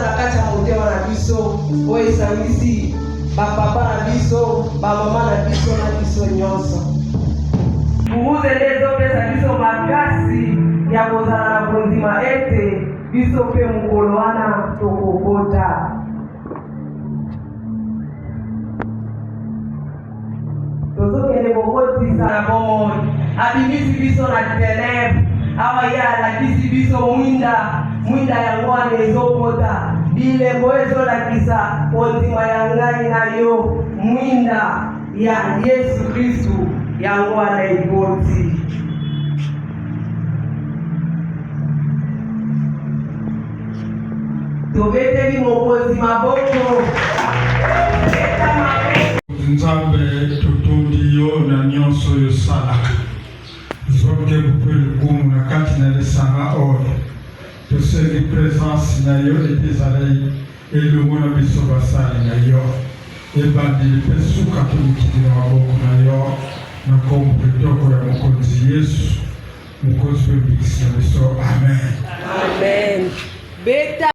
na kati ya motema na biso oyo esangisi bapapa na biso bamama na biso nyonso. Mumuze ezopesa biso makasi ya kozala na bondima ete biso mpe mokolo wana tokokota. Tozokende kokotisa na bomoi abimisi biso na ténèbre awa ye alakisi biso mwinda yango wana ezokota bileko ezolakisa kondima ya ngai na yo mwinda ya Yesu Kristu yango wana ekoti. Tobeteli mokonzi maboko. Nzambe tutundi yo na nyonso yo salaka zote bupe lukumu na kati na lesanga oyo tosengi presence na yo etezalai elongo na biso basali na yo ebandeli mpe suka tomikili na maboko na yo na kombo kitoko ya mokonzi Yesu mokonzi mpe mbikisi na biso. Amen. Amen. Beta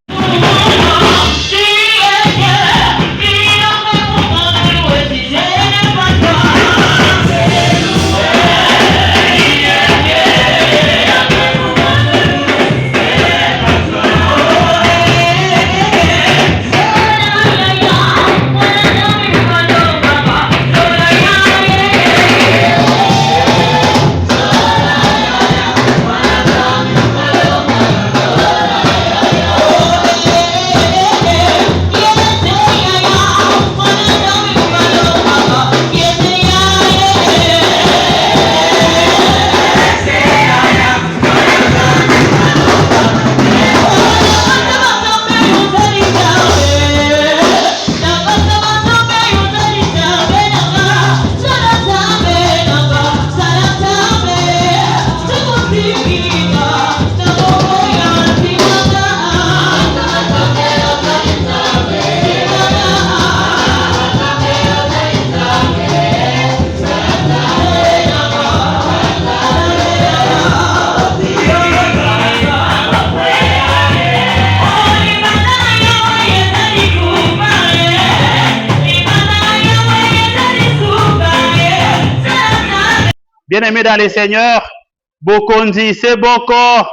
Bien-aimés dans le Seigneur, bokonzi se boko,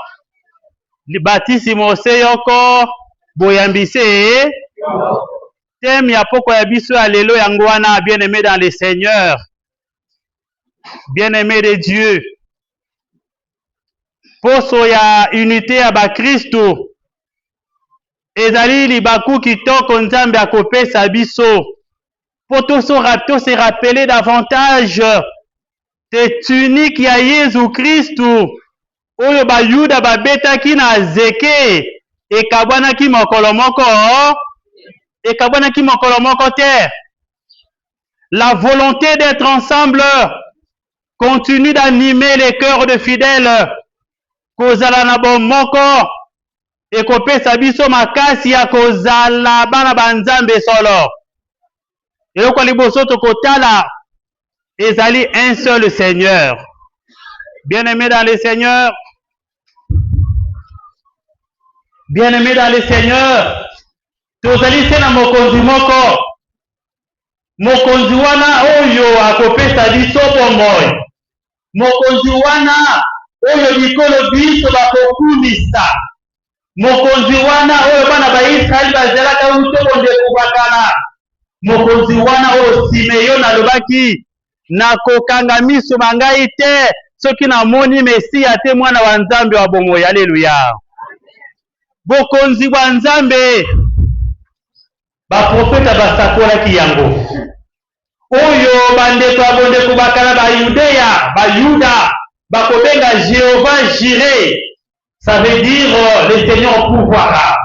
batisimo se yoko, boyambise, thème ya poko ya biso alelo yango wana, bien-aimés dans le Seigneur, bien-aimés de Dieu, poso ya unité ya ba Kristo, ezali libaku kitoko nzambe akopesa biso, po to se rappeler davantage c'est unique ya Yesu Kristu oyo bayuda babetaki na zeke ekabwanaki mokolo moko te. La volonté d'être ensemble continue d'animer les cœurs de fidèles kozala na bomoko ekopesa biso makasi ya kozala bana banzambe solo. Eloko liboso tokotala ezali un seul Seigneur. Bien-aimés dans le Seigneur, tozali se na mokonzi moko, mokonzi wana oyo akopesa biso bomoi, mokonzi wana oyo bikolo biso bakokumisa, mokonzi wana oyo bana ba Israeli bazalaka uto bonde kubakana, mokonzi wana oyo Simeon alobaki na kokanga miso mangai te soki namoni Mesia te mwana wa Nzambe wa bomoi. Haleluya. Bokonzi bwa Nzambe baprofeta basakolaki yango oyo bandeko ya bondeko bakala bayuda bakobenga Jéhovah Jireh, ça veut dire le Seigneur pouvoir.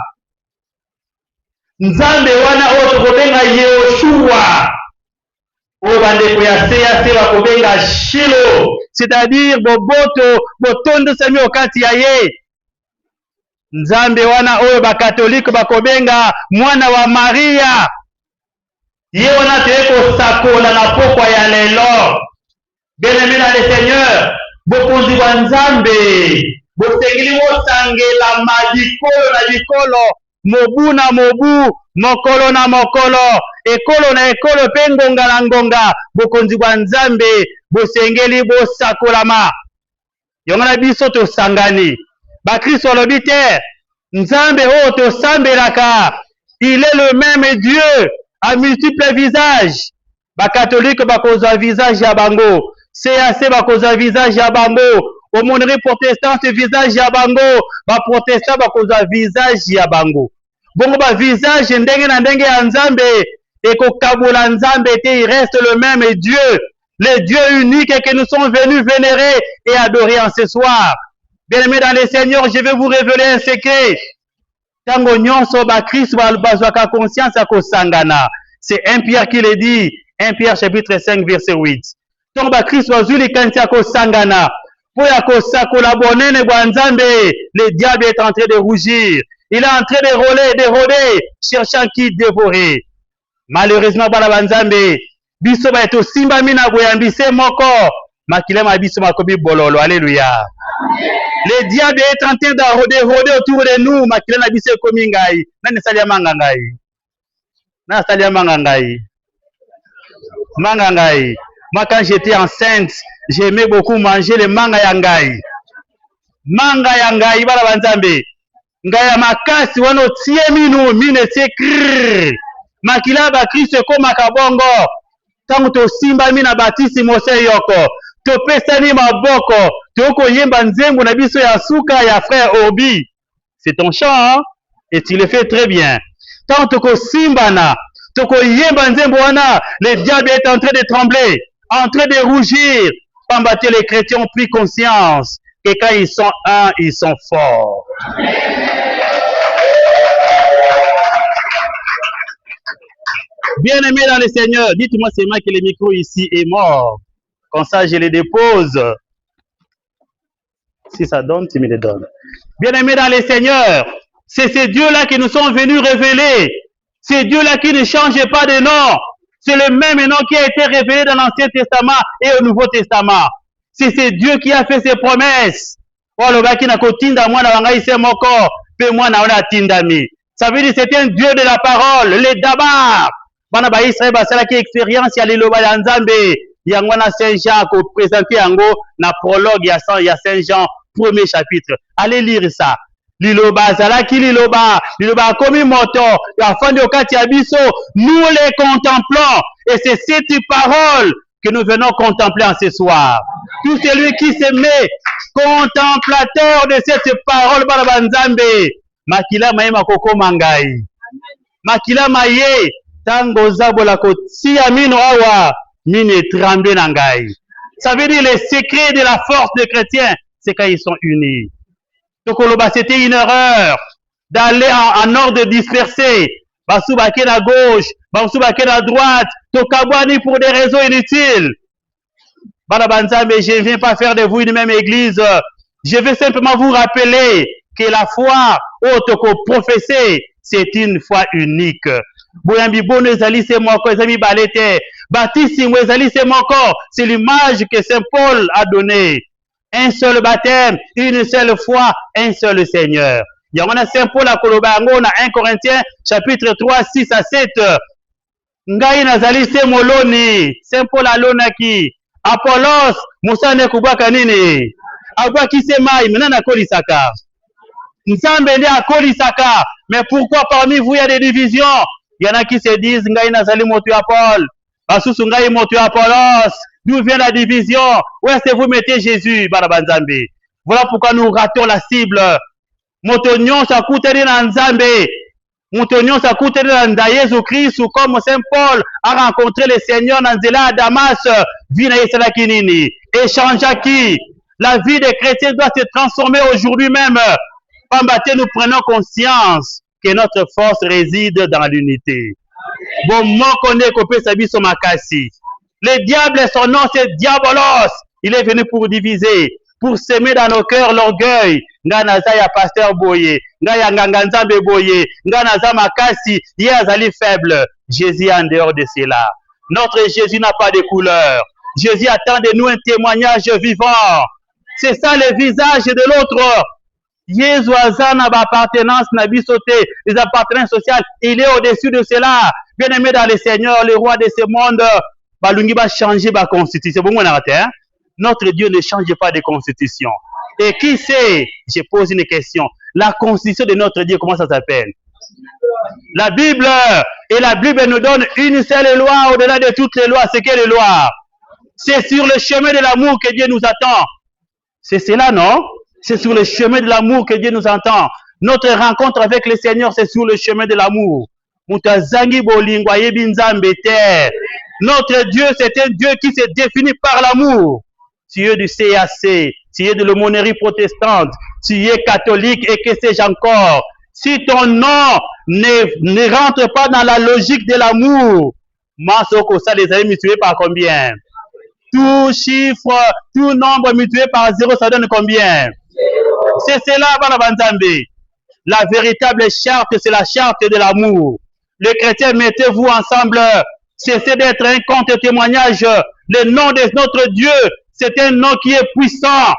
Nzambe wana oyo tokobenga Yehoshua oyo bandeko ya se bakobenga Shilo, c'est-à-dire boboto botondesami okati ya ye. Nzambe wana oyo bakatolike bakobenga mwana wa Maria, ye wana toye kosakola na pokwa ya lelo. Bien-aimés dans le Seigneur, bokonzi bwa Nzambe bosengeli bosangela madikolo na likolo mobu na mobu, mokolo na mokolo, ekolo na ekolo pe ngonga na ngonga, bokonzi bwa Nzambe bosengeli bosakolama. Yango na biso tosangani. Bakristo alobi te, Nzambe oyo tosambelaka, il est le même Dieu à multiples visages. Bakatholique bakozwa visage ya bango, CAC bakozwa visage ya bango, Aumônerie protestante visage ya bango, baprotestant bakozwa visage ya bango. Bongo ba visage ndenge na ndenge ya Nzambe, ekokabola Nzambe te, il reste le même Dieu, le Dieu unique que nous sommes venus vénérer et adorer en ce soir. Bien-aimés dans le Seigneur, je vais vous révéler un secret. Tango nyonso ba Christ bazwaka conscience ya kosangana. C'est 1 Pierre qui le dit, 1 Pierre chapitre 5 verset 8. Tango ba Christ bazwi likanisi ya kosangana, po ya kosakola bonene bwa Nzambe, le diable est en train de rougir. Il est en train de rôder, cherchant qui dévorer. Malheureusement bana ba Nzambe, biso ba eto simba mina boyambise moko, makilema biso makobi bololo. Alléluia. Le diable est en train de rôder autour de nous. Makile na biso ekomi ngai. Nani sali manga ngai? Nani sali manga ngai? Manga ngai. Moi quand j'étais enceinte, j'aimais beaucoup manger le manga ya ngai. Manga ya ngai bala banzambe. Ngai ya makasi wana tie mine tie krrr. Makila ba Kristo koma kabongo. Tangu to simba mina batisi mose yoko. Topesani maboko, toko yemba nzembo na biso ya suka ya frère Obi. C'est ton chant, hein? Et tu le fais très bien. Tant toko simbana, toko yemba nzembo wana, le diable est en train de trembler, en train de rougir. Pambaté, les chrétiens ont pris conscience que quand ils sont un, ils sont forts. Bien-aimés dans le Seigneur, dites-moi seulement que le micro ici est mort. Comme ça, je les dépose. Si ça donne, tu me les donnes. Bien-aimés dans le Seigneur, c'est ce Dieu-là que nous sommes venus révéler. C'est Dieu-là qui ne change pas de nom. C'est le même nom qui a été révélé dans l'Ancien Testament et au Nouveau Testament. C'est ce Dieu qui a fait ses promesses. Ça veut dire que c'est un Dieu de la parole, le Dabar. Bana ba Israël basala ki expérience ya liloba ya Nzambe. Yangwana Saint Jean ko présenter yango na prologue ya Saint Jean premier chapitre. Allez lire ça. Liloba zala ki liloba komi moto afin de okati ya biso, nous les contemplons et c'est cette parole que nous venons contempler en ce soir. Tout celui qui se met contemplateur de cette parole bana Nzambe, makila maema koko mangai. Makila maye tango zabola ko tia mino awa mine tremble nangai. Ça veut dire le secret de la force des chrétiens, c'est quand ils sont unis. Donc c'était une erreur d'aller en ordre dispersé. Basubake à gauche, basubake à droite, tokabwani pour des raisons inutiles. Balabanza, mais je ne viens pas faire de vous une même église. Je vais simplement vous rappeler que la foi autoko professée, c'est une foi unique. Boyambi bono ezali se moko ezali balete. Baptiste ezali se moko, c'est l'image que Saint Paul a donnée. Un seul baptême, une seule foi, un seul Seigneur. Il y a Saint Paul à Kolobango, na 1 Corinthiens, chapitre 3, 6 à 7. Ngai nazali se moloni, Saint Paul alonaki. Apollos, musane kubwaka nini? Abwaki se mai, menana kolisaka. Nzambe ndi akolisaka. Mais pourquoi parmi vous il y a des divisions? Il y en a qui se disent, ngai nazali motu ya Paul. Basusu ngai motu ya Apollos. D'où vient la division? Où est-ce que vous mettez Jésus, Barabanzambe? Voilà pourquoi nous ratons la cible. Motonyon sa kouteri na Nzambe. Motonyon sa kouteri na Jésus Christ, ou comme Saint Paul a rencontré le Seigneur dans Zéla à Damas, vina yesala kinini. Échangea qui? La vie des chrétiens doit se transformer aujourd'hui même. Pambaté, nous prenons conscience que notre force réside dans l'unité. Bon, moi, connais kopé sabi so makasi. Le diable, son nom, c'est Diabolos. Il est venu pour diviser, pour semer dans nos cœurs l'orgueil. Nga naza ya pasteur boye, nga ya nganganzambe boye, nga naza makasi, ye azali faible. Jésus est en dehors de cela. Notre Jésus n'a pas de couleur. Jésus attend de nous un témoignage vivant. C'est ça le visage de l'autre. Yesu azana ba appartenance na bisoté, les appartenances sociales, il est au-dessus de cela. Bien-aimé dans le Seigneur, le roi de ce monde, balungi va changer ba constitution. Bon, hein? Notre Dieu ne change pas de constitution. Et qui sait, je pose une question, la constitution de notre Dieu, comment ça s'appelle? La Bible. Et la Bible nous donne une seule loi au-delà de toutes les lois. C'est quelle loi? C'est sur le chemin de l'amour que Dieu nous attend. C'est cela, non? C'est sur le chemin de l'amour que Dieu nous attend. Notre rencontre avec le Seigneur, c'est sur le chemin de l'amour. Notre Dieu, c'est un Dieu qui se définit par l'amour. Tu es du CAC, tu es de l'aumônerie protestante, tu es catholique et que sais-je encore. Si ton nom ne rentre pas dans la logique de l'amour, Masoko, ça les amis mutués par combien? Tout chiffre, tout nombre mutué par 0, ça donne combien? C'est cela, Banabanzambe. La véritable charte, c'est la charte de l'amour. Les chrétiens, mettez-vous ensemble. Cessez d'être un contre-témoignage. Le nom de notre Dieu, c'est un nom qui est puissant.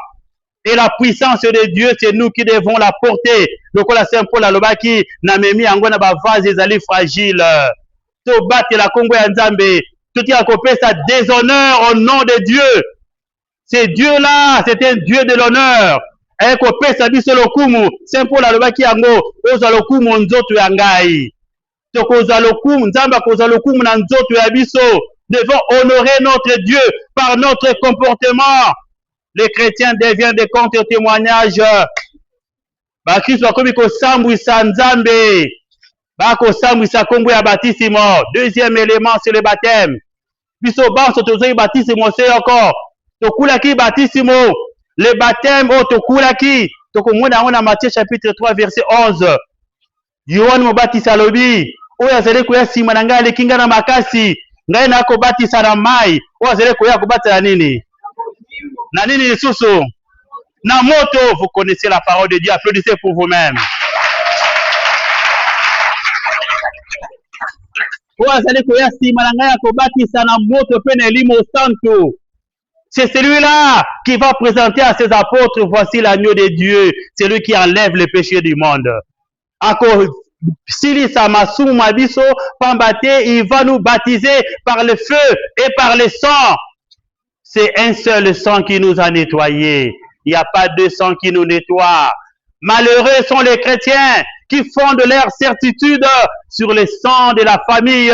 Et la puissance de Dieu, c'est nous qui devons la porter. Donc, la Saint Paul a l'obaki, namemi angona ba vase ezali fragile. To battre la Congo ya Nzambe. Tout qui a coupé sa déshonneur au nom de Dieu. C'est Dieu-là, c'est un Dieu de l'honneur. Et coupé sa biso lokumu. Saint Paul a l'obaki ango, oza lokumu nzoto ya ngai. Tokoza lokumu, Nzamba koza lokumu na nzoto ya biso. Devons honorer notre Dieu par notre comportement. Les chrétiens deviennent des contre-témoignages. Bakristo bakomi kosambwisa Nzambe. Bakosambwisa kombo ya baptisimo. Deuxième élément, c'est le baptême. Biso banso tozoi baptisimo c'est encore. Tokulaki baptisimo. Le baptême o tokulaki. Tokomona yango na Matthieu chapitre 3 verset 11. Yohane mobatisa lobi. Oyo azali koya nsima na ngai aleki ngai na makasi. Ngai na kobatisa na mai. Oyo azali koya kobatisa na nini? Na nini lisusu? Na moto. Vous connaissez la parole de Dieu. Applaudissez pour vous-même. C'est celui-là qui va présenter à ses apôtres, voici l'agneau de Dieu, c'est lui qui enlève les péchés du monde. Il va nous baptiser par le feu et par le sang. C'est un seul sang qui nous a nettoyés. Il n'y a pas deux sangs qui nous nettoient. Malheureux sont les chrétiens qui fondent leur certitude sur le sang de la famille.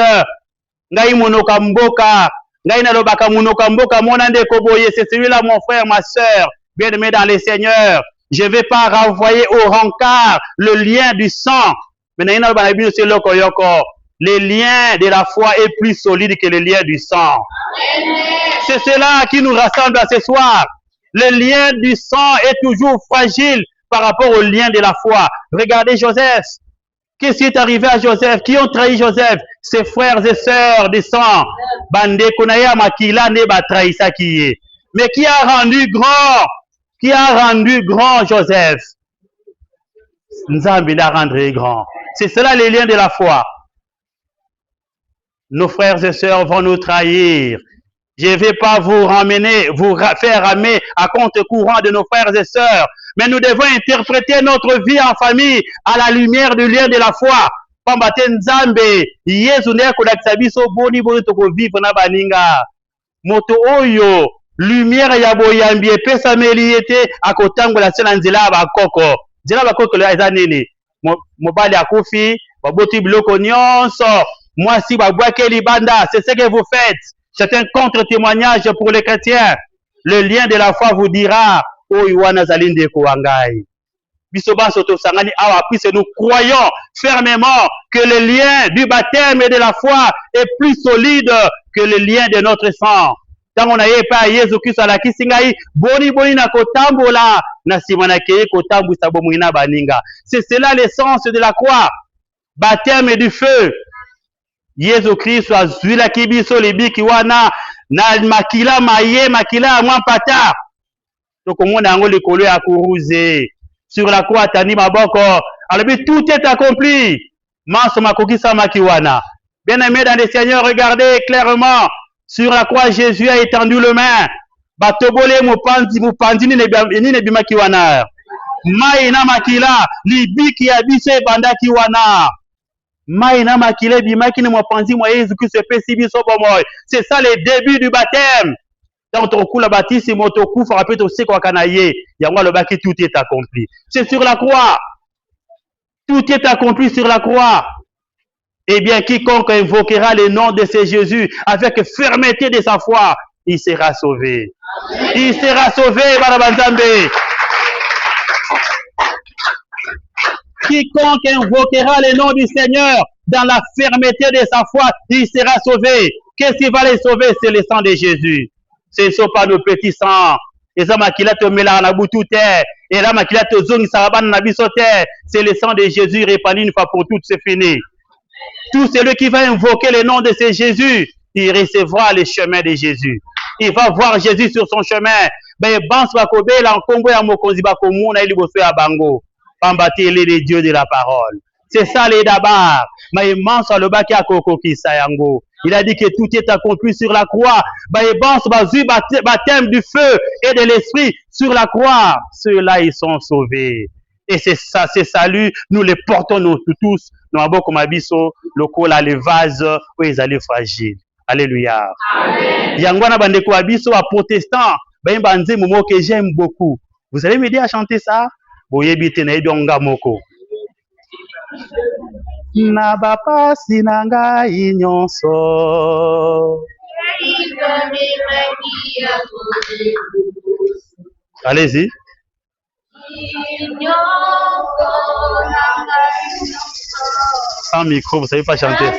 C'est celui-là, mon frère, ma soeur, bien-aimé dans les seigneurs. Je ne vais pas renvoyer au rencard le lien du sang. Le lien de la foi est plus solide que le lien du sang. C'est cela qui nous rassemble à ce soir. Le lien du sang est toujours fragile par rapport au lien de la foi. Regardez Joseph. Qu'est-ce qui est arrivé à Joseph? Qui ont trahi Joseph? Ses frères et sœurs du sang. Mais qui a rendu grand? Qui a rendu grand Joseph? Nzambi l'a rendu grand. C'est cela les liens de la foi. Nos frères et sœurs vont nous trahir. Je ne vais pas vous faire ramener à contre-courant de nos frères et sœurs. Mais nous devons interpréter notre vie en famille à la lumière du lien de la foi. Moto oyo lumière ya boyambi epesameli ete akotangola se na nzela ya bakoko. Nzela ya bakoko lelo eza nini? Mobali akufi, baboti biloko nyonso, mwasi babwakeli banda. C'est ce que vous faites. C'est un contre-témoignage pour les chrétiens. Le lien de la foi vous dira, oh Yohana Zalinde Kouangai. Bisoban Soto Sangani Awa, puisque nous croyons fermement que le lien du baptême et de la foi est plus solide que le lien de notre sang. Tant on a pas Jésus Christ à la Kisingai, boni na kotambola, na simana keye kotambu sabo mwina baninga. C'est cela l'essence de la croix. Baptême et du feu. Yesu Kristo azuila kibiso libiki wana na makila maye makila mwampata tokomona yango likolo ya kuruze sur la croix tani maboko alors tout est accompli manso makokisa makiwana. Bien-aimés dans les seigneurs, regardez clairement sur la croix. Jésus a étendu le main batobole mupanzi ni ne bimakiwana mai na makila libiki ya biso ebandaki wana mai na makila ebimaki na mopanzi mwa Yesu Kristo epesi biso bomoi. C'est ça le début du baptême. Dans ton coup la baptiste moto kufa rapide aussi quoi kanaye yango alobaki tout est accompli. C'est sur la croix. Tout est accompli sur la croix. Eh bien, quiconque invoquera le nom de ce Jésus avec fermeté de sa foi, il sera sauvé. Il sera sauvé, Barabanzambe. Quiconque invoquera le nom du Seigneur dans la fermeté de sa foi, il sera sauvé. Qu'est-ce qui va les sauver? C'est le sang de Jésus. Ce ne sont pas nos petits sangs. Et ça, c'est le sang de Jésus répandu une fois pour toutes, c'est fini. Tout celui qui va invoquer le nom de ce Jésus, il recevra le chemin de Jésus. Il va voir Jésus sur son chemin. Mais les dieux de la parole. C'est ça les dabar. Il a dit que tout est accompli sur la croix. Baptême du feu et de l'esprit sur la croix. Ceux-là, ils sont sauvés. Et c'est ça, c'est salut. Nous les portons nous tous. Nous avons comme abisso, le col à les vases où ils allaient fragiles. Alléluia. Yangwana bandeko abisso à protestant. Ben banze momo que j'aime beaucoup. Vous allez m'aider à chanter ça? Boyebite na edonga moko. Na bapasi na ngai nyonso. Allez-y. Sans micro, vous ne savez pas chanter.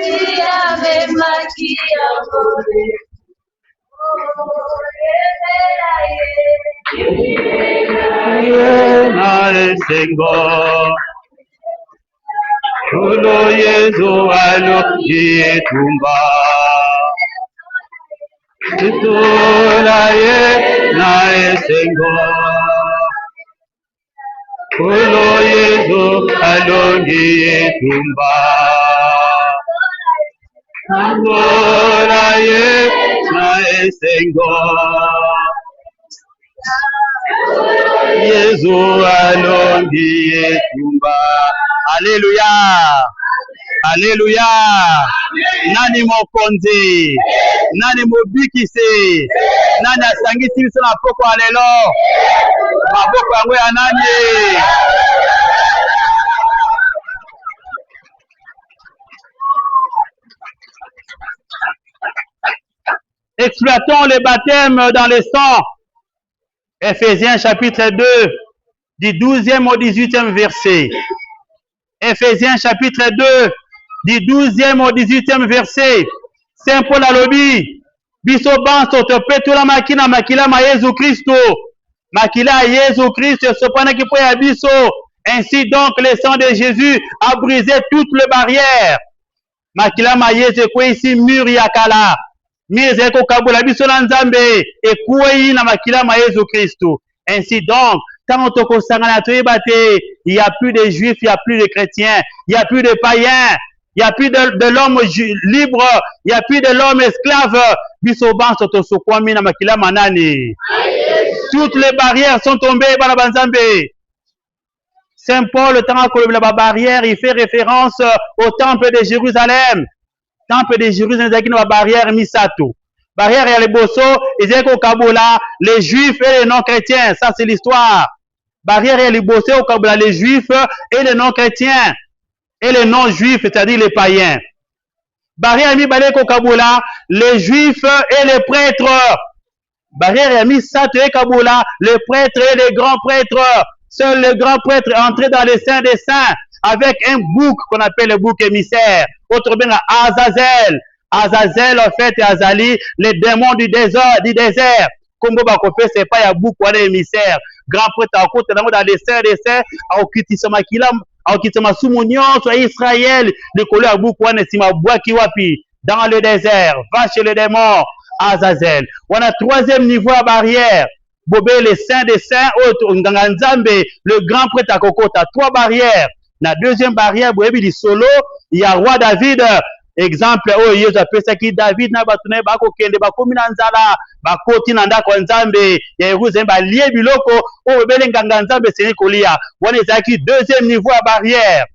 Ulo Yesu alo yetumba Tutola ye na esengo Ulo Yesu alo yetumba Tutola ye na esengo Yesu alo yetumba. Alléluia. Alléluia. Nani mokonzi. Nani mobikisi. Nani asangisi biso na poko alelo. Maboko yango ya nani. Exploitons le baptême dans le sang. Ephésiens chapitre 2, du 12e au 18e verset. Ephésiens chapitre 2, du 12e au 18e verset. Saint Paul alobi, biso banso te petula makina makila ma Yesu Christo. Makila Yesu Christo sopana ki po ya biso. Ainsi donc le sang de Jésus a brisé toutes les barrières. Makila ma Yesu ko ici mur yakala. Mise ko kabula biso na Nzambe ekuyi na makila ma Yesu Christo. Ainsi donc, tant que sangana toyebate, il n'y a plus de juifs, il n'y a plus de chrétiens, il n'y a plus de païens, il n'y a plus de l'homme libre, il n'y a plus de l'homme esclave. Biso banso to sokwami na makila manani. Toutes les barrières sont tombées par la Nzambe. Saint Paul, tant que la barrière, il fait référence au temple de Jérusalem. Temple de Jérusalem, c'est une barrière misato. Barrière et les bosso, ils étaient au Kabola, les juifs et les non-chrétiens. Ça, c'est l'histoire. Barrière et les bosso au Kabola, les juifs et les non-chrétiens. Et les non-juifs, c'est-à-dire les païens. Barrière et mis au Kabola, les juifs et les prêtres. Barrière et mis sato et Kabola, les prêtres et les grands prêtres. Seul le grand prêtre est entré dans les saints des saints avec un bouc qu'on appelle le bouc émissaire. Autre bien, Azazel. Azazel, en fait, et Azali, les démons du désert. Comme vous c'est pas un bouc ou un émissaire. Grand prêtre, à côté dans les saints des saints, à Okitisama Kilam, à Okitisama Soumounion, soit Israël, le collègue à bouc ou un estima bois qui wapi, dans le désert, va chez les démons, Azazel. On a troisième niveau à barrière. Bobé, les saints des saints, autres, Nganganzambe, le grand prêtre à Kokota, trois barrières. La deuxième barrière, Boébi dit solo, il y a roi David, exemple oyo Yesu apesaki David na bato na ye bakokende bakomi na nzala bakoti na ndako ya Nzambe ya Yerusalem balie biloko oyo ebele nganga Nzambe esengeli kolia wana ezalaki deuxième niveau ya barrière.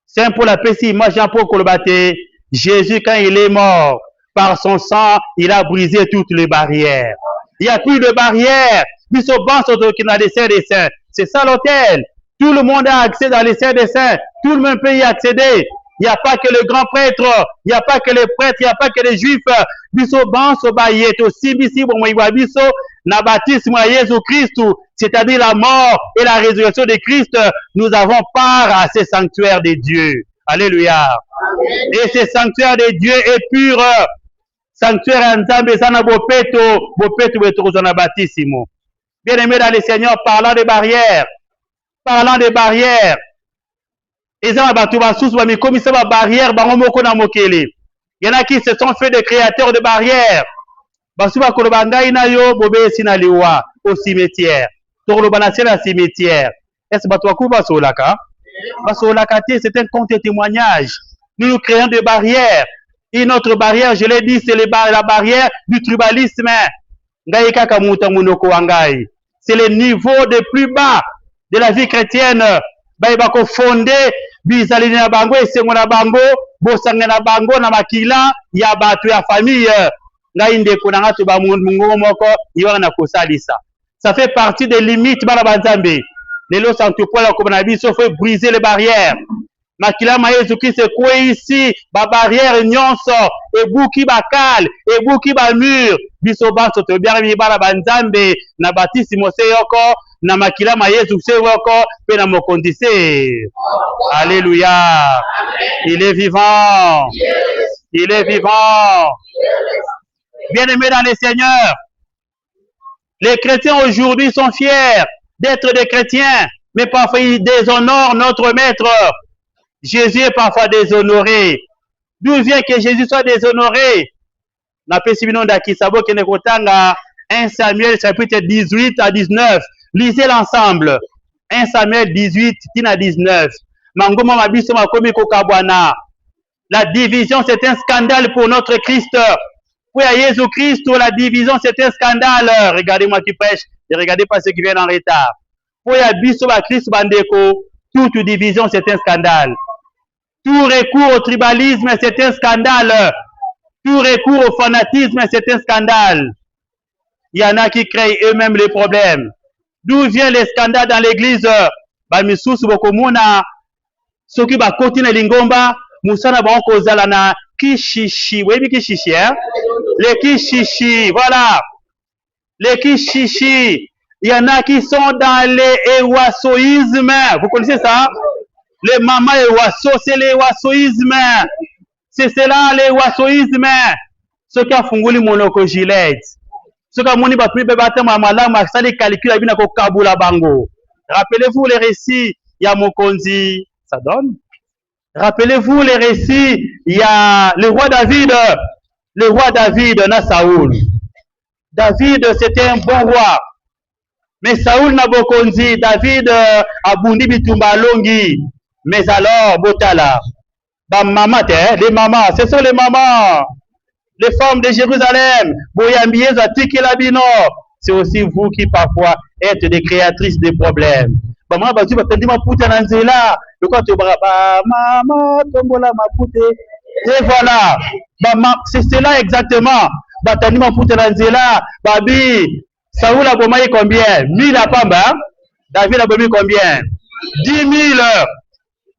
Saint Paul apesi image ya mpo koloba te Jésus quand il est mort par son sang il a brisé toutes les barrières. Il n'y a plus de barrières. Biso banso qui n'a des saints des saints. C'est ça l'autel. Tout le monde a accès dans les saints des saints. Tout le monde peut y accéder. Il n'y a pas que le grand prêtre, il n'y a pas que les prêtres, il n'y a pas que les juifs. Biso banso ba yeto simbisi bo moiwa biso na baptisme à Jésus-Christ, c'est-à-dire la mort et la résurrection de Christ. Nous avons part à ces sanctuaires de Dieu. Alléluia. Et ces sanctuaires de Dieu est pur. Sanctuaire à Nzambe sana bopeto beto na baptisme. Bien aimé dans le Seigneur, parlant des barrières. Parlant des barrières. Eza bato basusu ba mikomisa ba barrière bango moko na mokele. Il y en a qui se sont fait des créateurs de barrières. Basu ba koloba ngai na yo bobesi na liwa au cimetière. Tokoloba na sela cimetière. Est-ce bato baku basolaka? Basolaka te, c'est un compte témoignage. Nous créons des barrières. Et notre barrière, je l'ai dit, c'est la barrière du tribalisme. Ngai kaka muta munoko wangai. C'est le niveau de plus bas de la vie chrétienne. Baibako fondé bizalini na bango esengo na bango bosanga na bango na makila ya bato ya famille ngai ndeko na ngatu ba mungu moko iwa na kosalisa. Ça fait partie des limites bana banzambe. Lelo santu pola ko na biso faut briser les barrières. Makila ma Yesu Christ ko ici ba barrière nyonso ebuki bakal ebuki ba mur biso banso to bien mi bana banzambe na baptisme seyoko na makila ma Yesu seyoko pe na mokondise. Alléluia. Il est vivant. Il est vivant. Bien-aimés dans le Seigneur, les chrétiens aujourd'hui sont fiers d'être des chrétiens, mais parfois ils déshonorent notre maître. Jésus est parfois déshonoré. D'où vient que Jésus soit déshonoré? Na pesibino ndakisabo kene kotanga 1 Samuel chapitre 18 à 19. Lisez l'ensemble. 1 Samuel 18 tina 19. Mangoma mabiso makomi kokabwana. La division c'est un scandale pour notre Christ. Pour Jésus-Christ, la division c'est un scandale. Regardez-moi qui prêche, ne regardez pas ceux qui viennent en retard. Pour Yabiso Christ Bandeko, toute division c'est un scandale. Tout recours au tribalisme c'est un scandale. Tout recours au fanatisme c'est un scandale. Il y en a qui créent eux-mêmes les problèmes. D'où vient les scandales dans l'église? Bamisusu bokomuna soki bakoti na lingomba musana banko zala na kishishi. Vous voyez kishishi, hein? Les kishishi, voilà. Les kishishi. Il y en a qui sont dans les éwassoïsmes. Vous connaissez ça? Les mamas éwasso, c'est l'éwassoïsme. C'est cela, l'éwassoïsme. Ce qui a funguli monoko gilet. Ce qui a moni batui bebate mamala masali calcul abina ko kabula bango. Rappelez-vous les récits, il y a Mokonzi, ça donne. Rappelez-vous les récits, il y a le roi David na Saoul. David c'était un bon roi. Mais Saoul n'a bokonzi, David abundi bitumba longi. Mais alors botala. Ba maman les mamans, ce sont les mamans. Les femmes de Jérusalem, boyambiez atiki labino. C'est aussi vous qui parfois êtes des créatrices de problèmes. Maman bazu batendi maputa na nzela. Pourquoi tu ba maman tombola mapute. Et voilà. C'est cela exactement. Batandi maputa na nzela. Babi Saoul a bomaye combien? 1000 à Pamba. David a bomaye combien? 10 000.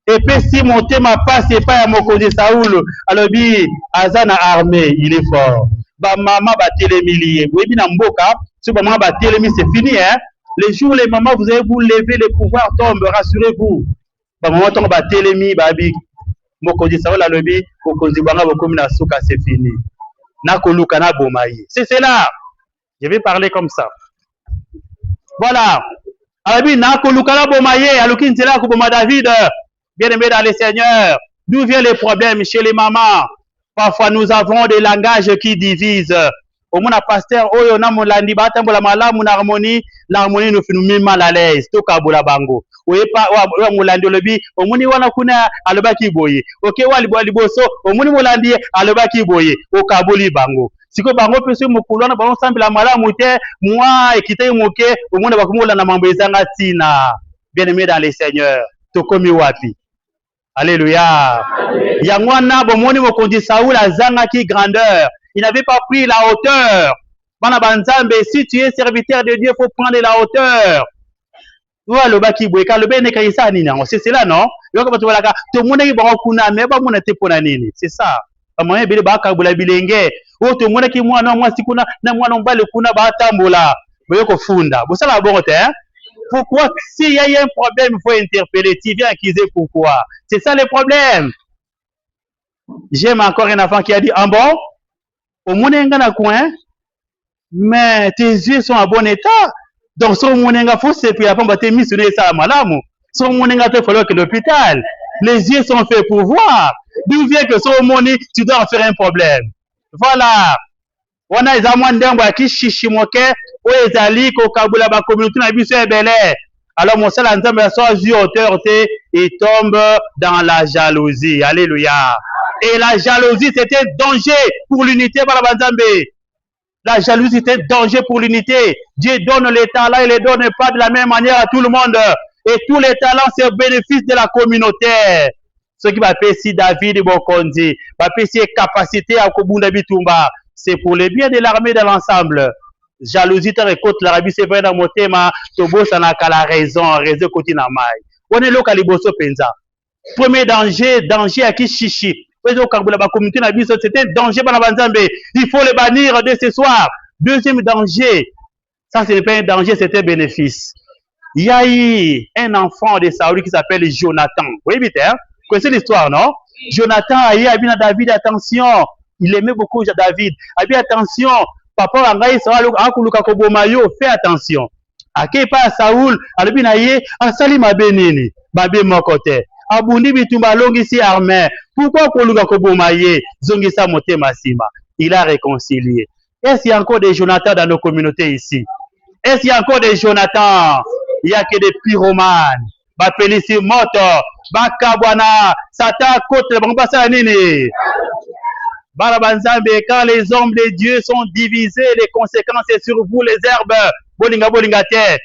Et puis si monter ma passe et pas à mon côté Saoul, alors bi Azana armée, il est fort. Ba maman battait les milliers. Oui, bien mboka, si maman battait les milliers, c'est fini, hein. Les jours les mamans vous allez vous lever, le pouvoir tombe, rassurez-vous. Ba maman tombe battait les milliers, babi. Mon côté Saoul a lebi, mon côté banga bokomi na souka, c'est fini. Na koluka na bomaye. C'est cela. Je vais parler comme ça. Voilà. Alors bi na koluka na bomaye, aluki nzela ko boma David. Bien-aimés dans le Seigneur, d'où viennent les problèmes chez les mamans? Parfois, nous avons des langages qui divisent. omona pasteur oyo na molandi batambola malamu na harmonie, l'harmonie nous fait nous mal à l'aise to kabola bango oyepa wa molandi olobi omoni wana kuna alobaki boye oke wa liboso omoni molandi alobaki boye okaboli bango siko bango peso mokulu na bango sambela malamu te moi ekite moke omona bakomola na mambo ezanga tina. Bien-aimé dans les seigneurs tokomi wapi? Alléluia. Yangwana bomoni mokonzi Saoul azanga ki grandeur. Il n'avait pas pris la hauteur. Bana banzambe, si tu es serviteur de Dieu, il faut prendre la hauteur. Voilà le baki boyka le bene kaisa nini. C'est cela non? Yoko batu balaka to mona ki bango kuna me ba mona te pona nini. C'est ça. Amanye bele ba ka bula bilenge. O to mona ki mwana mwa sikuna na mwana mbale kuna ba tambola. Boyoko funda. Bosala bon te hein? Pourquoi? S'il y a un problème, il faut interpeller. Tu viens accuser pourquoi? C'est ça le problème. J'aime encore un enfant qui a dit, ah bon, au Mounenga na coin, mais tes yeux sont en bon état. Donc, son Mounenga faut se puis après, tu missionné ça à malamu. Son Mounenga te falloir que l'hôpital. Les yeux sont faits pour voir. D'où vient que son Mouni, tu dois en faire un problème. Voilà. On a les amants d'un qui chichimoke, ou les alliés, au Kaboula, la communauté, n'a vu ce belé. Alors, mon seul ensemble, soit yeux hauteur, il tombe dans la jalousie. Alléluia. Et la jalousie, c'était danger pour l'unité par la Banzambe. La jalousie, c'était danger pour l'unité. Dieu donne les talents, il ne les donne pas de la même manière à tout le monde. Et tous les talents, c'est au bénéfice de la communauté. Ce qui va payer si David Bokondi, va payer si capacité à Kobunda Bitumba. C'est pour le bien de l'armée de l'ensemble. Jalousie, tu récoltes l'Arabie, c'est vrai dans mon thème, Tobo, ça n'a qu'à la raison côté Namai. On est là, Kaliboso Penza. Premier danger à qui chichi. C'était un danger pour la Banzambe. Il faut le bannir dès ce soir. Deuxième danger, ça ce n'est pas un danger, c'est un bénéfice. Il y a eu un enfant de Saoul qui s'appelle Jonathan. Vous voyez vite, hein? Vous connaissez l'histoire, non? Jonathan a eu à David, attention. Il aimait beaucoup David. A dit attention, papa Angaï fais attention. A pas Saoul, a dit naïe, a sali ma benini, babé mon côté. Abundi bitumba longi si armé. Pourquoi Koluka Kobomaye, Zongisa Mote Masima? Il a réconcilié. Est-ce qu'il y a encore des Jonathan dans nos communautés ici? Est-ce qu'il y a encore des Jonathan? Il n'y a que des pyromanes. Bapelisi moto, Bakabwana, Sata Kote, Bambasa Nini. Barabanzambe, quand les hommes de Dieu sont divisés, les conséquences c'est sur vous, les herbes. Bolinga Bolingate.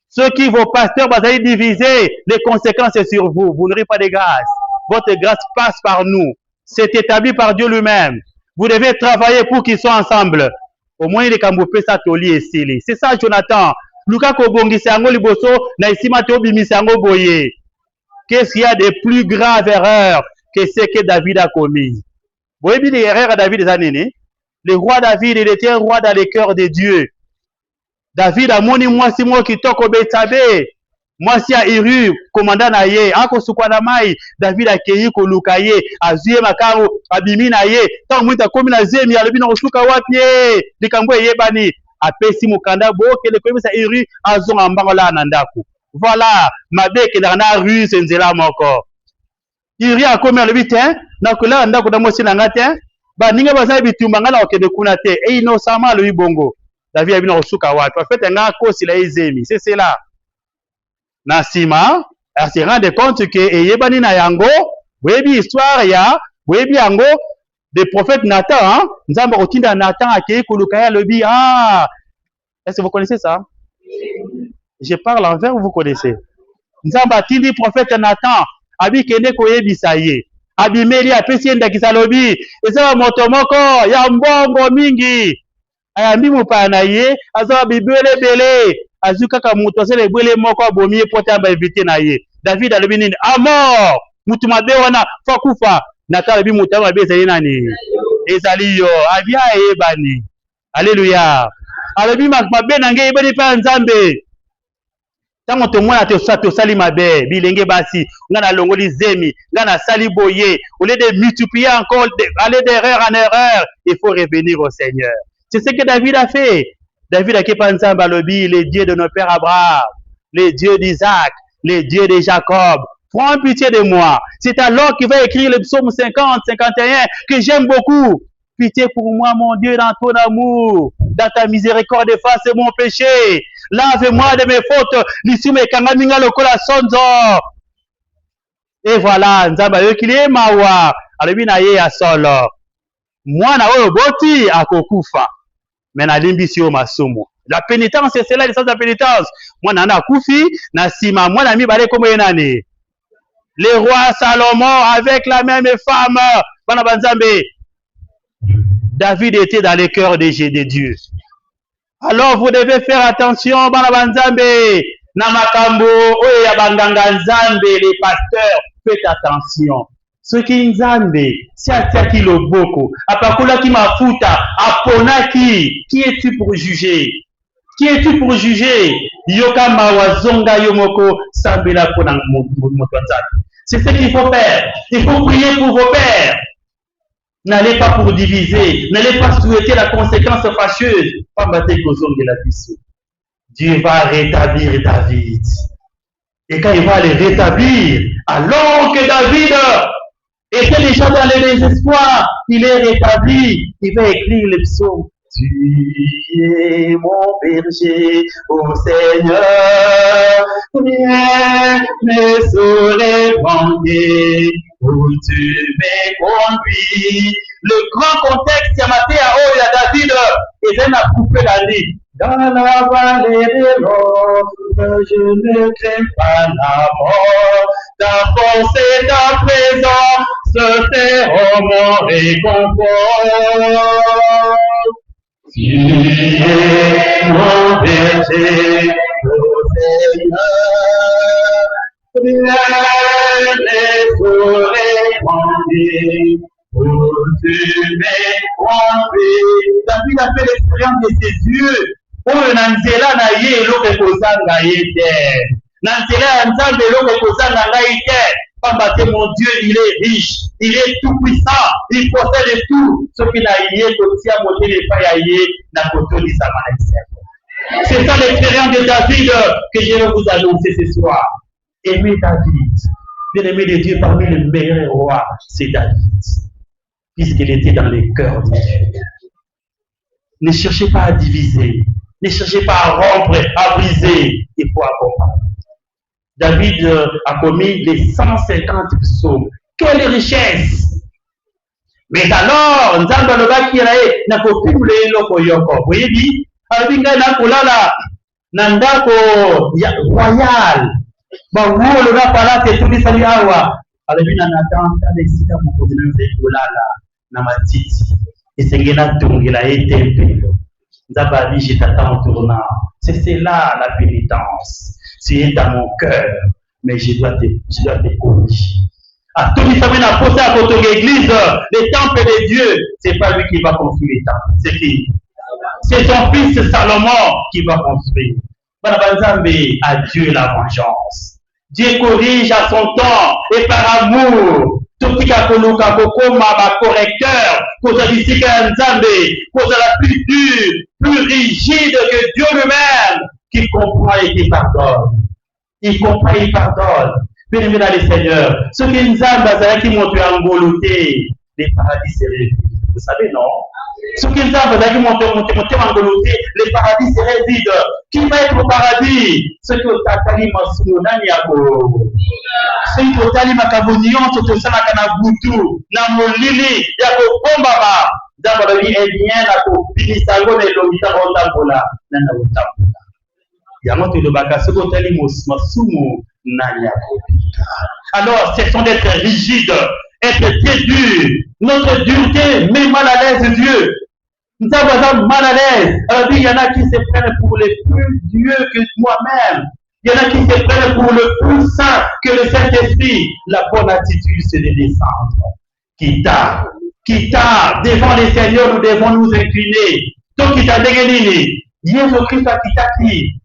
Ceux qui vos pasteurs vont être divisés, les conséquences c'est sur vous. Vous n'aurez pas de grâce. Votre grâce passe par nous. C'est établi par Dieu lui-même. Vous devez travailler pour qu'ils soient ensemble. Au moins, il est comme vous pouvez s'atelier et sceller. C'est ça, Jonathan. Luka Kobongi Sango Liboso, Naïsima Tobi Sango Boye. Qu'est-ce qu'il y a de plus grave erreur que ce que David a commis? Vous voyez bien les erreurs à David des années. Le roi David, il était un roi dans les cœurs de Dieu. David a moni moi si moi qui toko Betsabe. Moi si a Iru, commandant na ye, ako sukwana mai, David a keyi ko lukaye, azuye makaro, abimi na ye, tant mwita komi na zemi, alobi na osuka wapie, likambo yebani, apesi mukanda boke, le komi sa Iru, azonga mbango la nandaku. Voilà, mabeke na rue senzela moko. Iru a komi alobi ten, na kula ndako da mosi na ngate, ba ninga baza bitumba ngala okende kuna te, e innocemment alobi bongo. David a vu dans suka wapi. En fait, un gars kosi la ezemi. C'est cela. Nasima, elle se rend compte que eyebani na yango, webi histoire ya, webi yango des prophètes Nathan, hein? Nzamba otinda Nathan akei kulukaya lobi. Ah, est-ce que vous connaissez ça? Je parle envers vous connaissez. Nzamba tindi prophète Nathan, abi kende koyebisa ye. Abimeli apesi ndakisa lobi. Eza motomoko ya mbongo mingi. Ayambi mupana ye aza bibele bele azuka ka muto sele bele moko abomiye pota ba invité na ye. David alobi nini a mort mutu mabe wana fakufa natala bi mutu mabe ezali nani ezali yo abia ebani. Alléluia. Alobi mabe nange ebani pa nzambe tango tomona to sali mabe bilenge basi ngana longoli zemi ngana sali boye au lieu de multiplier encore aller d'erreur en erreur, il faut revenir au Seigneur. C'est ce que David a fait. David a pensé à Balobi, les dieux de nos pères Abraham, les dieux d'Isaac, les dieux de Jacob. Prends pitié de moi. C'est alors qu'il va écrire le psaume 50, 51, que j'aime beaucoup. pitié pour moi, mon Dieu, dans ton amour, dans ta miséricorde, efface mon péché. Lave-moi de mes fautes. Lissume kangaminga lokola sonzo. Et voilà, nzamba yokile mawa. Alobi na ye ya solo. Mwana oyo boti akokufa. Mais na limbisi o masumu. La pénitence, c'est cela, l'essence de la pénitence. Mwana na kufi, na sima, mwana mi bare komo yenane. Le roi Salomon avec la même femme. Bana banzambe. David était dans le cœur de Dieu. Alors vous devez faire attention, bana banzambe. Na makambo oyo ya banganga nzambe, les pasteurs, faites attention. Ceux qui nzambe, si atiaki loboko, apakolaki mafuta, aponaki, qui es-tu pour juger? Qui es-tu pour juger? Yoka mawazonga yomoko sambela pona motoanzaki. C'est ce qu'il faut faire. Il faut prier pour vos pères. N'allez pas pour diviser. N'allez pas souhaiter la conséquence fâcheuse. Dieu va rétablir David. Et quand il va le rétablir, alors que David était déjà dans le désespoir, il est rétabli. Il va écrire le psaume. Tu es mon berger, ô Seigneur, rien ne saurait manquer, où tu m'es conduit. Le grand contexte, il y a maté à haut, il y a David, et then a coupé la ligne. Dans la vallée de l'ombre, je ne crains pas la mort, ta force et ta présence, c'est mon réconfort. Tu es mon berger, ô Seigneur, rien ne saurait manquer, où tu m'es conduit. David a fait l'expérience de ses yeux. Oyo na nzela na ye eloko ekozanga ye te. Na nzela ya nzambe eloko ekozanga ngai te. Pamba te mon Dieu, il est riche, il est tout puissant, il possède tout. Ce qui n'a yé kotia moté les payaye na kotoli sa maïs. C'est ça l'expérience de David que je vais vous annoncer ce soir. Aimez David, bien-aimé de Dieu, parmi les meilleurs rois, c'est David, puisqu'il était dans le cœur de Dieu. Ne cherchez pas à diviser, ne cherchez pas à rompre, à briser, il faut accompagner. David a commis les 150 psaumes. Quelle richesse! Mais alors, Nzamba Loba Kirae, n'a pas pu le loko yoko. Vous voyez, dit, Albinga n'a pas là, Nandako royal. Bon, vous, le gars, là, c'est tout les saluts à wa. Albinga Nathan, t'as des cités pour poser un véhicule là, Namatiti. Et c'est qu'il y a tout, il a été payé. Nzamba dit, je t'attends en tournant. C'est là la pénitence. Tu es dans mon cœur, mais je dois te corriger. À tout le monde a posé à côté de l'église, le temple de Dieu, c'est pas lui qui va construire le temple. C'est qui? C'est son fils Salomon qui va construire. À Dieu la vengeance. Dieu corrige à son temps et par amour. Tout qui a connu ma correcteur, cause à l'ici Nzambe, cause à la plus dure, plus rigide que Dieu lui-même, qui comprend et qui pardonne. Il comprend et il pardonne. Bien-aimé dans le Seigneur, ce qui nous a qui montrent en Goloté, les paradis seraient vides. Vous savez, non? Ce qui nous a qui montrent en Goloté, les paradis seraient vides. Qui va être au paradis? Ce qui ont tatali masunani yako. Ce qui ont tatali makabonion, ce qui ont kanabutu, na molili, yako bombama. D'abord, il est bien à copie, ça va être l'obita rondabola, nana rondabola. Alors, ce sont d'être rigides, être très durs. Notre dureté met mal à l'aise Dieu. Nous sommes mal à l'aise. Alors, il y en a qui se prennent pour les plus dieux que moi-même. Il y en a qui se prennent pour le plus saint que le Saint-Esprit. La bonne attitude, c'est de descendre. Quitta, devant les seigneurs, nous devons nous incliner. Donc, quitta, dégueulini. Jésus-Christ a quitté.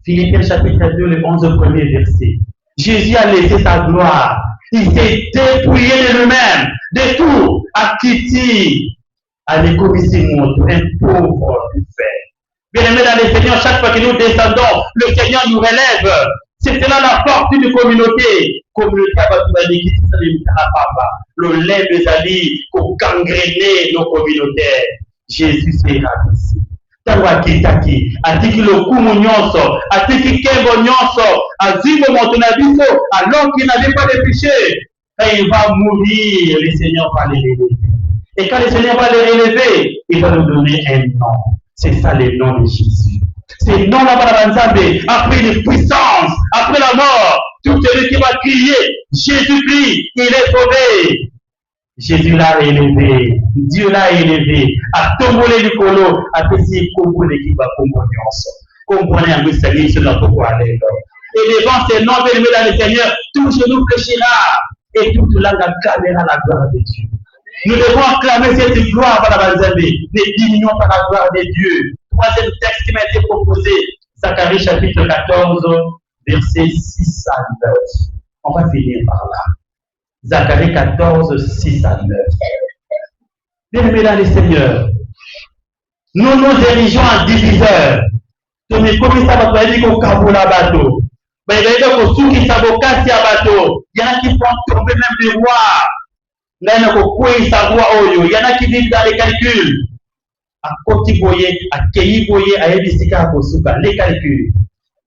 Philippiens chapitre 2, le 11 premier verset. Jésus a laissé sa gloire. Il s'est dépouillé de lui-même, de tout, à quitter, à l'économie monde, un pauvre fait. Bien aimé dans le Seigneur, chaque fois que nous descendons, le Seigneur nous relève. C'est cela la force d'une communauté. Communauté le lait des amis pour gangréner nos communautés. Jésus sera ici. Tango akitaki, atiki lokumu nyonso, atiki kembo nyonso, azimbo motonabiso, alors qu'il n'avait pas de péché. Et il va mourir, le Seigneur va les relever. Et quand le Seigneur va les relever, il va nous donner un nom. C'est ça le nom de Jésus. C'est le nom là-bas, après les puissances, après la mort, tout celui qui va crier, Jésus-Christ, il est sauvé. Jésus l'a élevé, Dieu l'a élevé, a tombolé du colo, a fait comprenez qui va comprenez un peu Seigneur sur notre pouvoir. Et devant ces noms bénis dans le Seigneur, tout genou fléchira et toute langue acclamera la gloire de Dieu. Nous devons acclamer cette gloire par la Banzabé, ne diminuons pas la gloire de Dieu. Troisième texte qui m'a été proposé, Zacharie chapitre 14, versets 6 à 9. On va finir par là. Zacharie 14, 6 à 9. Bien-aimés dans le Seigneur, nous nous érigeons en diviseurs. Donc, comme ça va dire qu'au Kaboula bateau, il y en a qui font tomber même des rois. Il y en a qui vivent dans les calculs. À Kotiboye, à Keyiboye, à Ebisika, à Kosuka, les calculs.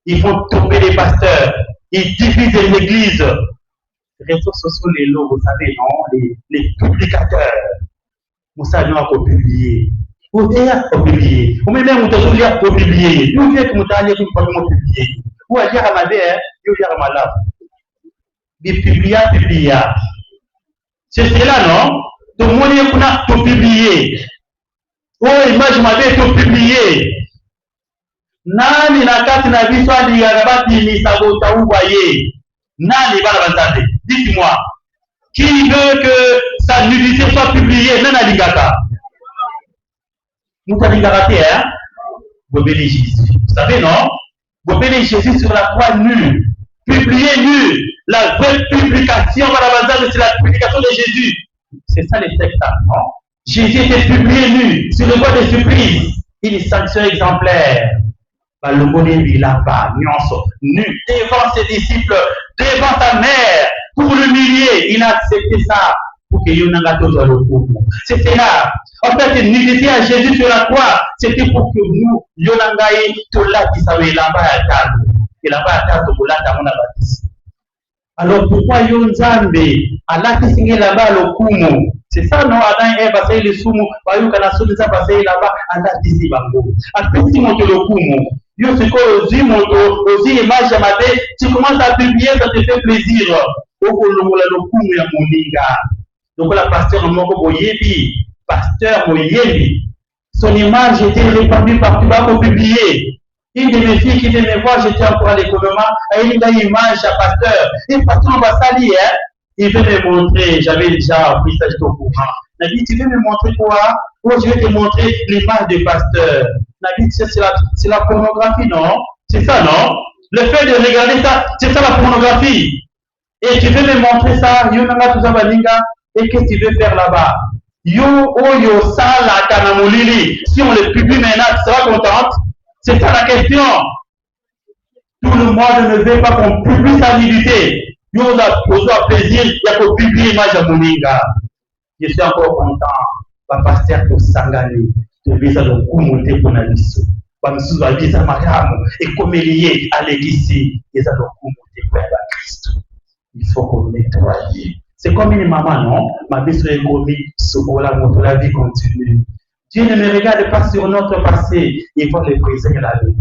Ils font tomber les pasteurs. Ils divisent l'église. Les réseaux sociaux, les lots, vous savez, non, les publicateurs. Vous savez, on peut publier. Vous devez publier. Vous même vous devez publier. Vous devez publier. Vous allez à ma mère, vous allez à ma lave. Des publier. C'est cela, non? Tout le monde est pour publier. Oh, image m'a dit tout publier. Nani na kati na biso adi yarabati ni sabota uwaye. Nani bana banzade. Dites-moi, qui veut que sa nudité soit publiée? Nana ligata. Nous t'avons garaté, hein? Vous bénissez Jésus. Vous savez, non? Vous bénissez Jésus sur la croix nue. Publié nu. La vraie publication, c'est la publication de Jésus. C'est ça les textes, non? Jésus était publié nu, sur le voie de surprise. Une sanction exemplaire. Le bonnet là-bas, nu, devant ses disciples, devant sa mère, pour l'humilier. Il a accepté ça pour que Yonagato soit le pauvre. C'était là. En fait, nudité à Jésus sur la croix, c'était pour que nous, Yonagaï, tout là qui savait là-bas à table. Et là-bas à table, pour là, on a baptisé. Alors pourquoi Yonzambe Allah qui signe là-bas le kumu? C'est ça non? Adam et Eva c'est le sumu, Bayou Kanasoul ça passé là-bas, Allah qui signe bango. Après si monte le kumu, yo c'est quoi aussi moto, aussi image à matin, tu commences à publier, ça te fait plaisir. Au Kolongola le kumu ya moninga. Donc la pasteur Moko Boyebi, pasteur Moyebi, son image était répandue partout pour publier. Une de mes filles qui venait me voir, j'étais encore à l'écoulement, elle a une image à pasteur. Et pasteur, on va salir, hein? Il veut me montrer, j'avais déjà pris ça, j'étais au courant. Il a dit, tu veux me montrer quoi? Oh, je vais te montrer l'image de pasteur. Il a dit, c'est la pornographie, non? C'est ça, non? Le fait de regarder ça, c'est ça la pornographie. Et tu veux me montrer ça, Yonanga Tuzabalinga, et qu'est-ce que tu veux faire là-bas? Yo, ça, la Kanamolili. Si on le publie maintenant, tu seras contente? C'est ça la question. Tout le monde ne veut pas qu'on publie sa nudité. Nous avons plaisir, il y a qu'on publie l'image à Moninga. Je suis encore content. Va passer pour Sangani. De visa de Koumoute pour Nabiso. Va me souvenir de visa Mariam. Et comme il y est à l'église, il y a de Koumoute pour la Christ. Il faut qu'on nettoie. C'est comme une maman, non? Ma biso est commis, ce pour la vie continue. Dieu ne me regarde pas sur notre passé, il faut le présenter la vie.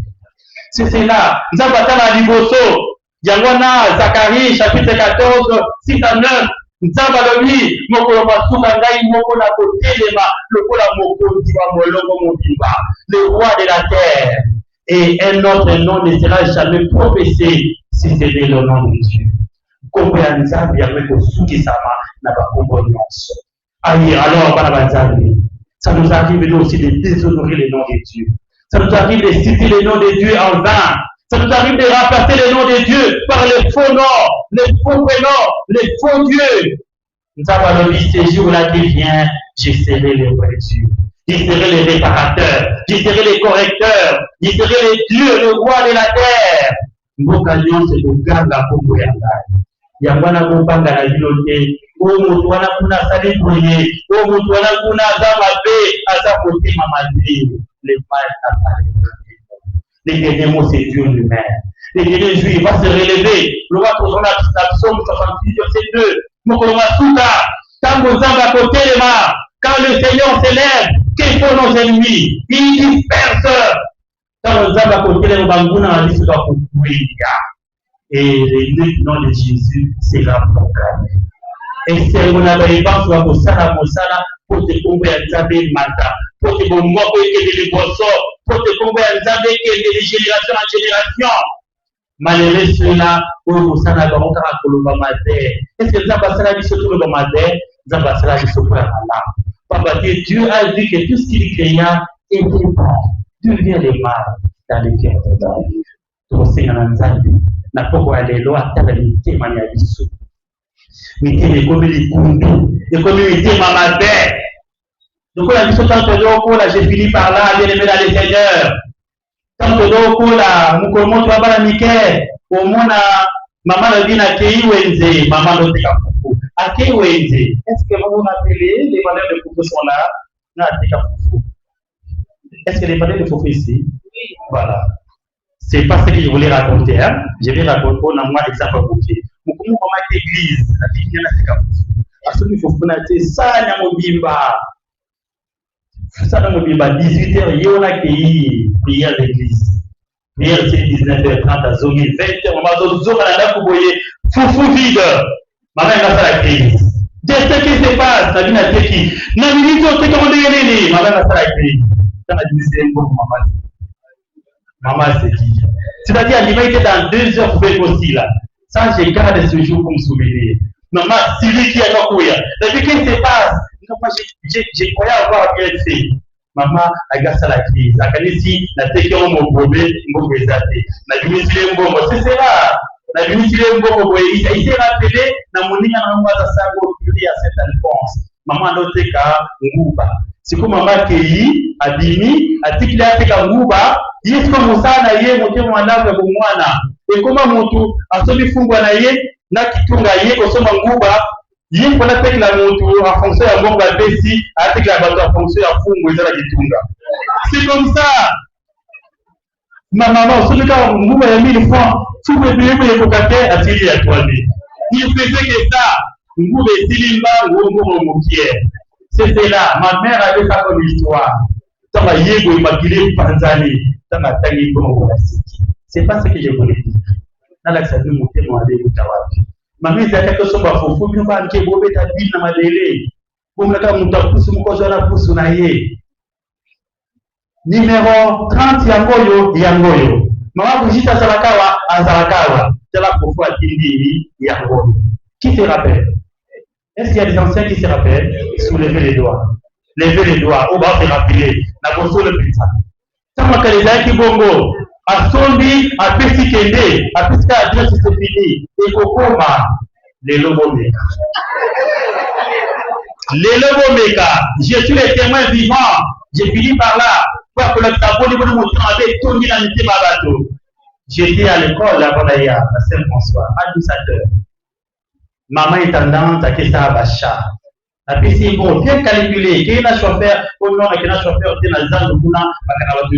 C'est cela. Nous avons battu la Liboso. Yangwana, Zacharie, chapitre 14, 6 à 9. Nous avons dit, Mokolo Masukangai, Mokolo Kotelema, Lokola Mokolo Diva Molongo Motiba, le roi de la terre. Et un autre nom ne sera jamais prophétisé si c'était le nom de Dieu. Comprenez ça, bien que Soukisama n'a pas compris. Aïe, alors, Banabanzabi. Ça nous arrive aussi de déshonorer le nom de Dieu. Ça nous arrive de citer le nom de Dieu en vain. Ça nous arrive de remplacer le nom de Dieu par les faux noms, les faux prénoms, les faux dieux. Nous avons dit ces jours-là qui viennent, je serai le vrai Dieu. Je serai le réparateur, je serai le correcteur, je serai le Dieu, le roi de la terre. mboka nyonso koganga kombo ya ngai yango wana kobanga na bino te oyo moto wana kuna asali boye oyo moto wana kuna aza mabe aza kotema mabe le mal apparaît. Le dernier mot c'est Dieu lui-même. Le dernier jour il va se relever. Le roi pour la psaume 68 verset 2. Mokolo masuka tango nzambe akotelema quand le Seigneur s'élève qu'est pour nos ennemis il disperse. Tango nzambe akotelema banguna na biso bakokuya. Et le nom de Jésus sera proclamé. Et c'est mon abonnement sur la Mosala pour te tomber à Nzambe Mata, pour te bomber que les boissons, pour te tomber à Nzambe de génération en génération. Malgré cela, pour Mosala Baroka Kolomba Mater. Est-ce que Nzamba Sala dit surtout le Mater? Nzamba Sala dit surtout la Papa, Dieu a dit que tout ce qu'il créa était bon. Dieu vient le mal dans les cœurs de l'homme. Tout ce qu'il y a dans Nzambe. Na poko ya lelo atala mitema ya biso mitema ekomi likundu ekomi mitema mabe lokola biso tant tozokola j'ai fini par là bien aimé dans le Seigneur tant tozokola mokolo moto ya bana mike omona mama na bina akei wenze mama noteka fufu akei wenze est-ce que vous vous rappelez les valeurs de fufu sont là na ateka fufu est-ce que les valeurs de fufu ici voilà. C'est pas ce que je voulais raconter. Hein? Je vais raconter pour moi exemple bouquet. Beaucoup de mamans d'église, la vie vient à parce qu'il faut faire ça dans mon bimba. Ça dans mon bimba 18h, il y a qui prière l'église. Prière c'est 19h30 à zone 20h, maman zone là pour voyer foufou vide. Maman elle va faire la crise. Qu'est-ce qui se passe? La vie n'a pas qui. Na minute c'est comment dire maman va faire la crise. Ça a dit c'est un bon maman. Maman, c'est qui? C'est-à-dire, il m'a été dans 2 heures, vous pouvez aussi là. Ça, je garde ce jour comme souvenir. Maman, c'est lui qui a couru. Depuis qu'est-ce qui se passe? Moi, j'ai croyé avoir bien fait. Maman, elle garde ça la crise. La canisi, la télévision, mon problème, mon bézaté. La ministre, mon bon, c'est ça. La ministre, mon bon, il s'est rappelé, dans mon ligne, on va s'agir à cette réponse. Maman, noté qu'à Ngouba. C'est comme maman qui a dit, a dit qu'il a fait qu'à Ngouba. Yesu musana ye mutema wanavyo kumwana ekoma muntu asomi fungwa na ye na kitunga ye kosoma nguba ye kona peke la muntu en fonction ya ngomba besi ateke la bato en fonction ya fungwa ezala kitunga c'est comme ça maman osomi ka nguba ya 1000 francs fungwa ebele ye kokate atili ya toile il faisait que ça nguba esilimba ngombo mokier c'est là ma mère avait ça comme histoire tama yego imagile panzani. C'est pas ce que je voulais dire. Dans l'accès de mon témoin de Boutawabi. Ma mère a quelque chose à faire. Faut que nous parlions de Bobé Tabil dans ma délai. Pour me faire mon tapous, mon cousin la pousse na ye. Numéro 30 Yangoyo. Maman Brigitte à Zarakawa. C'est la pour fois Tindi Yangoyo. Qui se rappelle? Est-ce qu'il y a des anciens qui se rappellent? Soulevez les doigts. Levez les doigts. On va se rappeler. La bosso le putain. Sama kalezaki bongo asombi apesi kende apesi ka adresse c'est fini ekokoma lelo bomeka je suis le témoin vivant j'ai fini par là pour que le tabou de mon temps avec tout mis dans le thème bateau j'étais à l'école là bas ya à Saint-François administrateur maman intendante à Kessa Bacha. Après, c'est bon, bien calculé. Qui est le chauffeur? Au nom de le chauffeur, c'est la zone de Kuna, à la je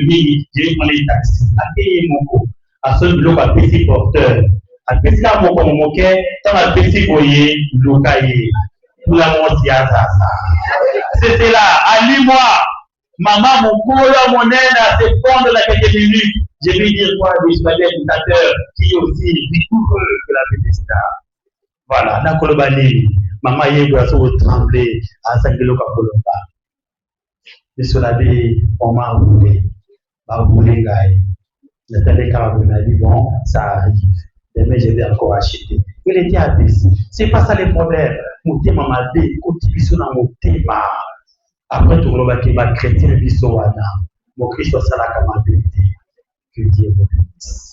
vais prendre les taxis. À qui est mon co? À ce bloc, à petit porteur. À petit cas, mon moquet, tant à petit boyer, locaillé. Tout la monde s'y a ça. C'était là, à lui-moi. Maman, mon coureur, mon aide à se fondre dans quelques minutes. Je vais dire quoi, des chevaliers dictateurs qui aussi découvrent que la vie est star. Voilà, dans Kolobani. Maman yego aso trembler à Sangelo Kakolomba. Monsieur l'abbé, on m'a roulé. M'a roulé, gars. Le téléphone a dit bon, ça arrive. Demain, je vais encore acheter. Il était abaissé. C'est pas ça le problème. Mon thème m'a dit, continue dans mon thème. Après, tout le monde qui va chrétien, le bisowana. Mon Christ, ça l'a commandé. Que Dieu vous bénisse.